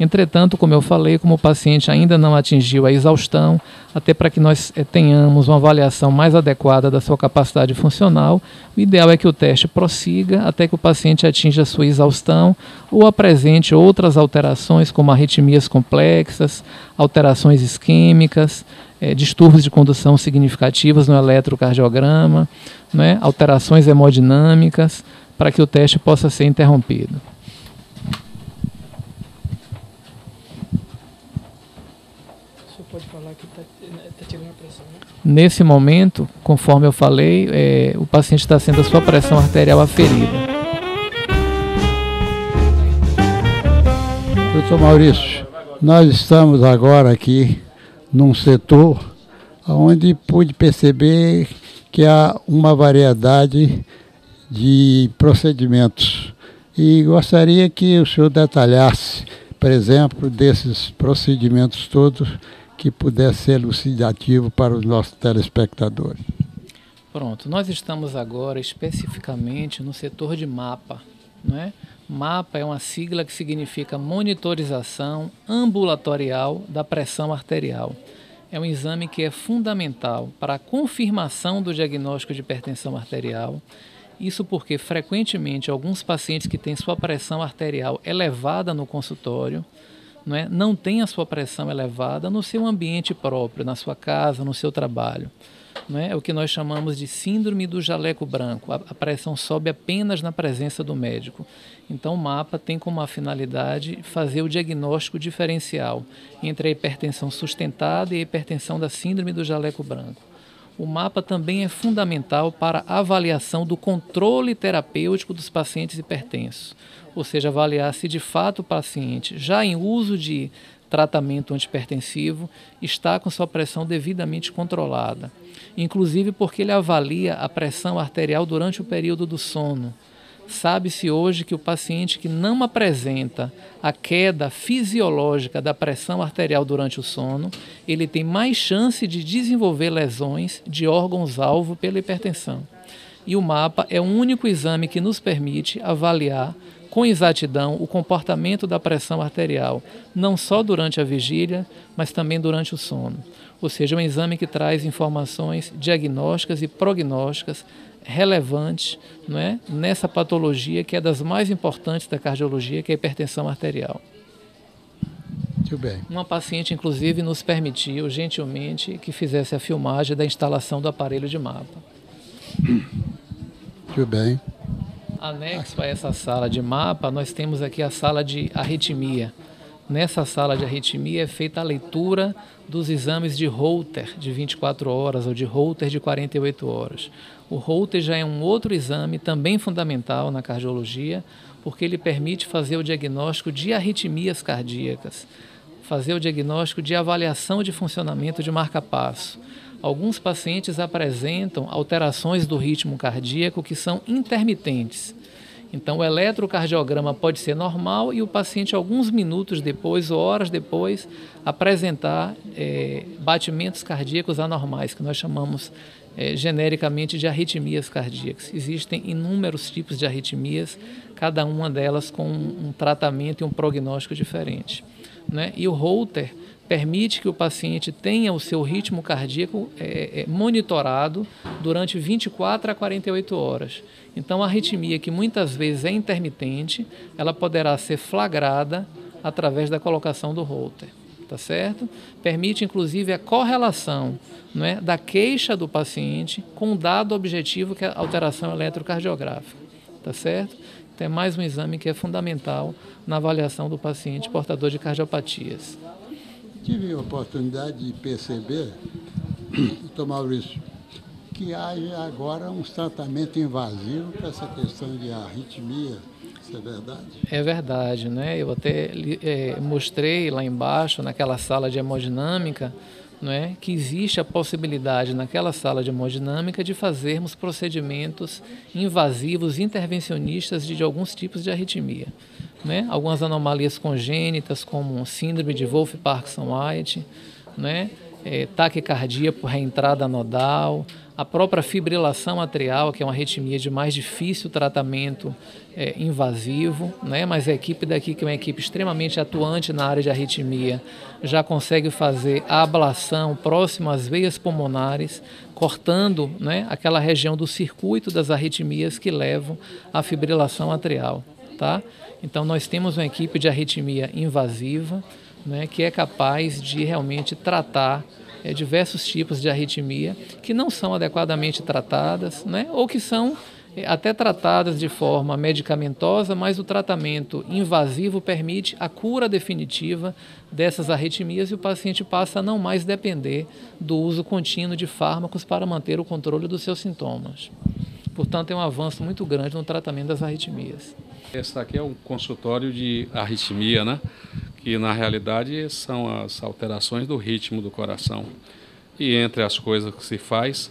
Entretanto, como eu falei, como o paciente ainda não atingiu a exaustão, até para que nós tenhamos uma avaliação mais adequada da sua capacidade funcional, o ideal é que o teste prossiga até que o paciente atinja a sua exaustão ou apresente outras alterações, como arritmias complexas, alterações isquêmicas, distúrbios de condução significativas no eletrocardiograma, né, alterações hemodinâmicas, para que o teste possa ser interrompido. Pode falar que está tirando a pressão, né? Nesse momento, conforme eu falei, o paciente está sendo a sua pressão arterial aferida.
Doutor Maurício, nós estamos agora aqui num setor onde pude perceber que há uma variedade de procedimentos. E gostaria que o senhor detalhasse, por exemplo, desses procedimentos todos, que pudesse ser elucidativo para os nossos telespectadores.
Pronto, nós estamos agora especificamente no setor de MAPA, né? MAPA é uma sigla que significa monitorização ambulatorial da pressão arterial. É um exame que é fundamental para a confirmação do diagnóstico de hipertensão arterial. Isso porque frequentemente alguns pacientes que têm sua pressão arterial elevada no consultório, não tem a sua pressão elevada no seu ambiente próprio, na sua casa, no seu trabalho. É o que nós chamamos de síndrome do jaleco branco. A pressão sobe apenas na presença do médico. Então o MAPA tem como finalidade fazer o diagnóstico diferencial entre a hipertensão sustentada e a hipertensão da síndrome do jaleco branco. O MAPA também é fundamental para a avaliação do controle terapêutico dos pacientes hipertensos, ou seja, avaliar se de fato o paciente, já em uso de tratamento antihipertensivo, está com sua pressão devidamente controlada, inclusive porque ele avalia a pressão arterial durante o período do sono. Sabe-se hoje que o paciente que não apresenta a queda fisiológica da pressão arterial durante o sono, ele tem mais chance de desenvolver lesões de órgãos-alvo pela hipertensão. E o MAPA é o único exame que nos permite avaliar com exatidão o comportamento da pressão arterial, não só durante a vigília, mas também durante o sono. Ou seja, é um exame que traz informações diagnósticas e prognósticas relevantes, nessa patologia que é das mais importantes da cardiologia, que é a hipertensão arterial.
Muito bem.
Uma paciente, inclusive, nos permitiu, gentilmente, que fizesse a filmagem da instalação do aparelho de MAPA.
Muito bem.
Anexo a essa sala de MAPA, nós temos aqui a sala de arritmia. Nessa sala de arritmia é feita a leitura dos exames de Holter de 24 horas ou de Holter de 48 horas. O Holter já é um outro exame também fundamental na cardiologia, porque ele permite fazer o diagnóstico de arritmias cardíacas, fazer o diagnóstico de avaliação de funcionamento de marca-passo. Alguns pacientes apresentam alterações do ritmo cardíaco que são intermitentes. Então, o eletrocardiograma pode ser normal e o paciente, alguns minutos depois ou horas depois, apresentar batimentos cardíacos anormais, que nós chamamos genericamente de arritmias cardíacas. Existem inúmeros tipos de arritmias, cada uma delas com um tratamento e um prognóstico diferente. E o Holter permite que o paciente tenha o seu ritmo cardíaco monitorado durante 24 a 48 horas. Então, a arritmia, que muitas vezes é intermitente, ela poderá ser flagrada através da colocação do Holter, tá certo? Permite, inclusive, a correlação da queixa do paciente com o dado objetivo, que é a alteração eletrocardiográfica, tá certo? Então, é mais um exame que é fundamental na avaliação do paciente portador de cardiopatias.
Tive a oportunidade de perceber, doutor Maurício, que há agora uns tratamentos invasivos para essa questão de arritmia. Isso é verdade?
É verdade, Eu até mostrei lá embaixo, naquela sala de hemodinâmica, que existe a possibilidade naquela sala de hemodinâmica de fazermos procedimentos invasivos, intervencionistas de alguns tipos de arritmia. Algumas anomalias congênitas, como síndrome de Wolff-Parkinson-White, taquicardia por reentrada nodal, A própria fibrilação atrial, que é uma arritmia de mais difícil tratamento invasivo, né? Mas a equipe daqui, que é uma equipe extremamente atuante na área de arritmia, já consegue fazer a ablação próximo às veias pulmonares, cortando, né, aquela região do circuito das arritmias que levam à fibrilação atrial. Tá? Então nós temos uma equipe de arritmia invasiva, né, que é capaz de realmente tratar diversos tipos de arritmia que não são adequadamente tratadas, né, ou que são até tratadas de forma medicamentosa, mas o tratamento invasivo permite a cura definitiva dessas arritmias e o paciente passa a não mais depender do uso contínuo de fármacos para manter o controle dos seus sintomas. Portanto, é um avanço muito grande no tratamento das arritmias.
Esse aqui é um consultório de arritmia, né? Que na realidade são as alterações do ritmo do coração. E entre as coisas que se faz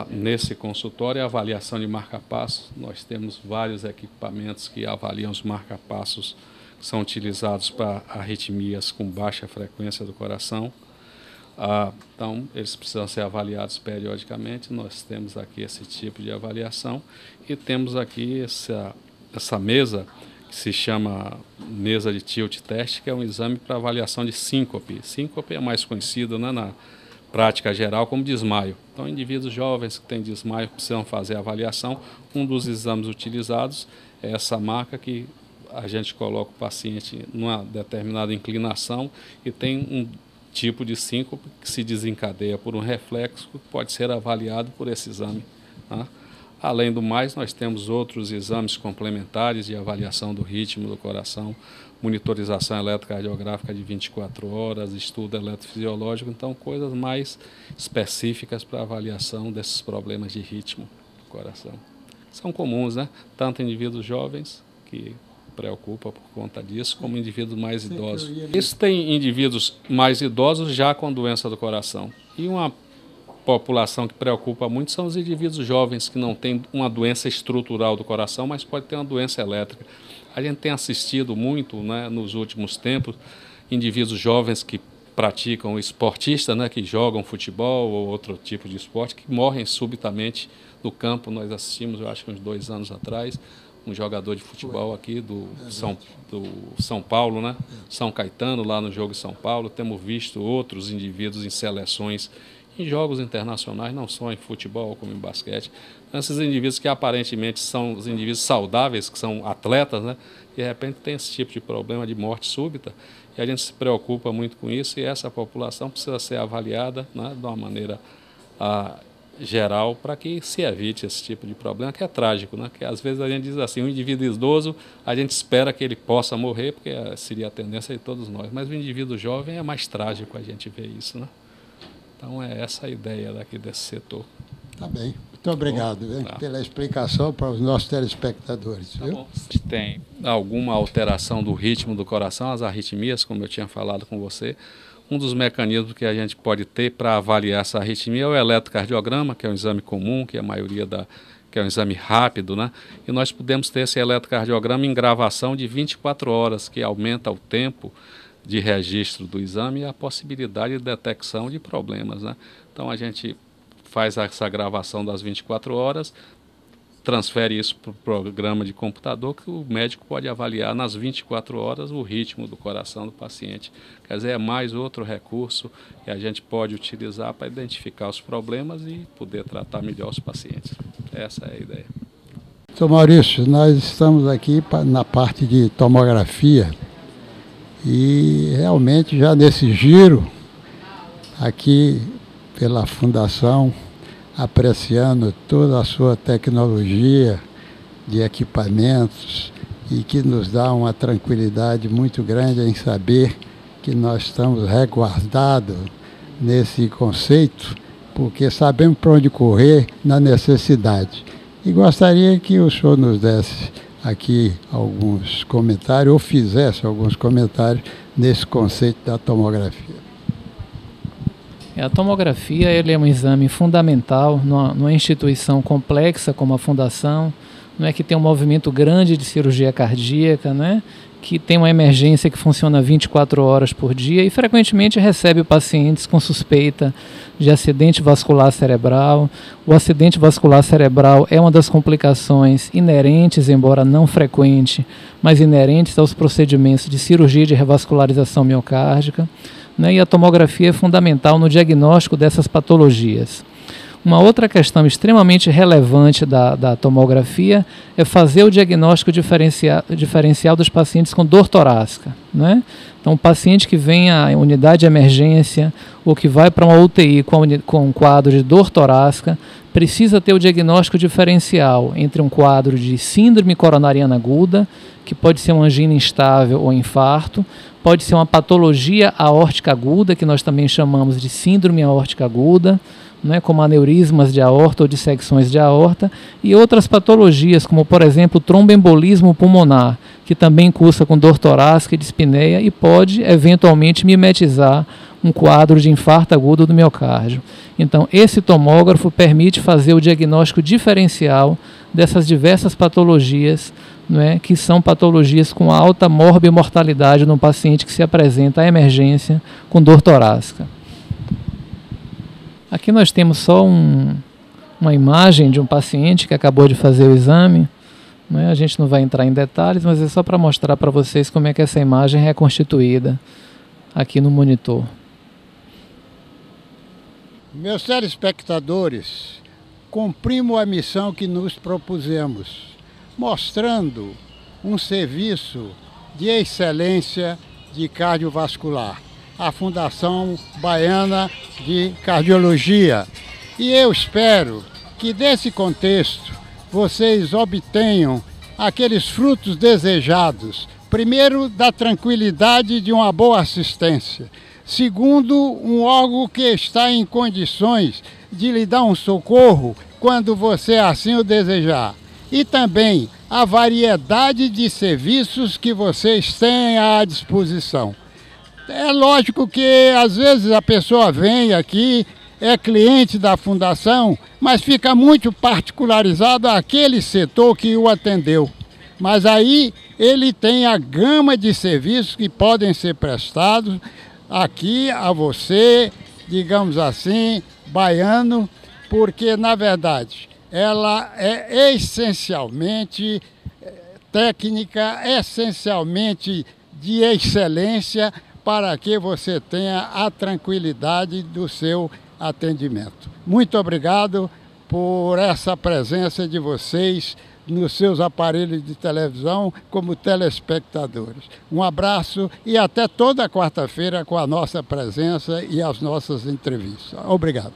nesse consultório é a avaliação de marca-passos. Nós temos vários equipamentos que avaliam os marca-passos que são utilizados para arritmias com baixa frequência do coração. Então, eles precisam ser avaliados periodicamente. Nós temos aqui esse tipo de avaliação e temos aqui essa mesa que se chama mesa de tilt test, que é um exame para avaliação de síncope. Síncope é mais conhecido, né, na prática geral como desmaio. Então, indivíduos jovens que têm desmaio precisam fazer a avaliação. Um dos exames utilizados é essa marca que a gente coloca o paciente numa determinada inclinação e tem um tipo de síncope que se desencadeia por um reflexo que pode ser avaliado por esse exame. Tá? Além do mais, nós temos outros exames complementares de avaliação do ritmo do coração, monitorização eletrocardiográfica de 24 horas, estudo eletrofisiológico, então coisas mais específicas para avaliação desses problemas de ritmo do coração. São comuns, né? Tanto indivíduos jovens, que preocupa por conta disso, como indivíduos mais idosos. Isso tem indivíduos mais idosos já com doença do coração. E uma população que preocupa muito são os indivíduos jovens que não têm uma doença estrutural do coração, mas pode ter uma doença elétrica. A gente tem assistido muito, né, nos últimos tempos, indivíduos jovens que praticam esportistas, né, que jogam futebol ou outro tipo de esporte, que morrem subitamente no campo. Nós assistimos, eu acho que uns 2 anos atrás, um jogador de futebol aqui do São Paulo, né? São Caetano, lá no jogo de São Paulo. Temos visto outros indivíduos em seleções, em jogos internacionais, não só em futebol como em basquete. Esses indivíduos que aparentemente são os indivíduos saudáveis, que são atletas, né? De repente tem esse tipo de problema de morte súbita e a gente se preocupa muito com isso e essa população precisa ser avaliada, né, de uma maneira geral para que se evite esse tipo de problema, que é trágico, né? Que às vezes a gente diz assim, o indivíduo idoso, a gente espera que ele possa morrer, porque seria a tendência de todos nós, mas o indivíduo jovem é mais trágico a gente ver isso, né? Então é essa a ideia daqui desse setor.
Tá bem. Muito obrigado pela explicação para os nossos telespectadores.
Tá
viu?
bom. Se tem alguma alteração do ritmo do coração, as arritmias, como eu tinha falado com você, um dos mecanismos que a gente pode ter para avaliar essa arritmia é o eletrocardiograma, que é um exame comum, que a maioria que é um exame rápido, né? E nós podemos ter esse eletrocardiograma em gravação de 24 horas, que aumenta o tempo de registro do exame e a possibilidade de detecção de problemas, né? Então a gente faz essa gravação das 24 horas, transfere isso para o programa de computador que o médico pode avaliar nas 24 horas o ritmo do coração do paciente. Quer dizer, é mais outro recurso que a gente pode utilizar para identificar os problemas e poder tratar melhor os pacientes. Essa é a ideia.
Sr. Maurício, nós estamos aqui na parte de tomografia e realmente já nesse giro, aqui pela Fundação, apreciando toda a sua tecnologia de equipamentos e que nos dá uma tranquilidade muito grande em saber que nós estamos resguardados nesse conceito, porque sabemos para onde correr na necessidade. E gostaria que o senhor nos desse aqui alguns comentários, ou fizesse alguns comentários nesse conceito da tomografia.
A tomografia ele é um exame fundamental numa instituição complexa como a Fundação, não é, que tem um movimento grande de cirurgia cardíaca, né? que tem uma emergência que funciona 24 horas por dia e frequentemente recebe pacientes com suspeita de acidente vascular cerebral. O acidente vascular cerebral é uma das complicações inerentes, embora não frequente, mas inerentes aos procedimentos de cirurgia de revascularização miocárdica, né? E a tomografia é fundamental no diagnóstico dessas patologias. Uma outra questão extremamente relevante da tomografia é fazer o diagnóstico diferencial dos pacientes com dor torácica, né? Então, o paciente que vem à unidade de emergência ou que vai para uma UTI com um quadro de dor torácica precisa ter o diagnóstico diferencial entre um quadro de síndrome coronariana aguda, que pode ser uma angina instável ou infarto, pode ser uma patologia aórtica aguda, que nós também chamamos de síndrome aórtica aguda, né, como aneurismas de aorta ou dissecções de aorta, e outras patologias, como por exemplo tromboembolismo pulmonar, que também cursa com dor torácica e dispneia e pode eventualmente mimetizar um quadro de infarto agudo do miocárdio. Então, esse tomógrafo permite fazer o diagnóstico diferencial dessas diversas patologias, né, que são patologias com alta morbimortalidade no paciente que se apresenta à emergência com dor torácica. Aqui nós temos só uma imagem de um paciente que acabou de fazer o exame, né? A gente não vai entrar em detalhes, mas é só para mostrar para vocês como é que essa imagem é reconstituída aqui no monitor.
Meus telespectadores, cumprimos a missão que nos propusemos, mostrando um serviço de excelência de cardiovascular, a Fundação Baiana de Cardiologia. E eu espero que desse contexto vocês obtenham aqueles frutos desejados. Primeiro, da tranquilidade de uma boa assistência. Segundo, um órgão que está em condições de lhe dar um socorro quando você assim o desejar. E também a variedade de serviços que vocês têm à disposição. É lógico que às vezes a pessoa vem aqui, é cliente da fundação, mas fica muito particularizado àquele setor que o atendeu. Mas aí ele tem a gama de serviços que podem ser prestados aqui a você, digamos assim, baiano, porque na verdade ela é essencialmente técnica, essencialmente de excelência, para que você tenha a tranquilidade do seu atendimento. Muito obrigado por essa presença de vocês nos seus aparelhos de televisão como telespectadores. Um abraço e até toda quarta-feira com a nossa presença e as nossas entrevistas. Obrigado.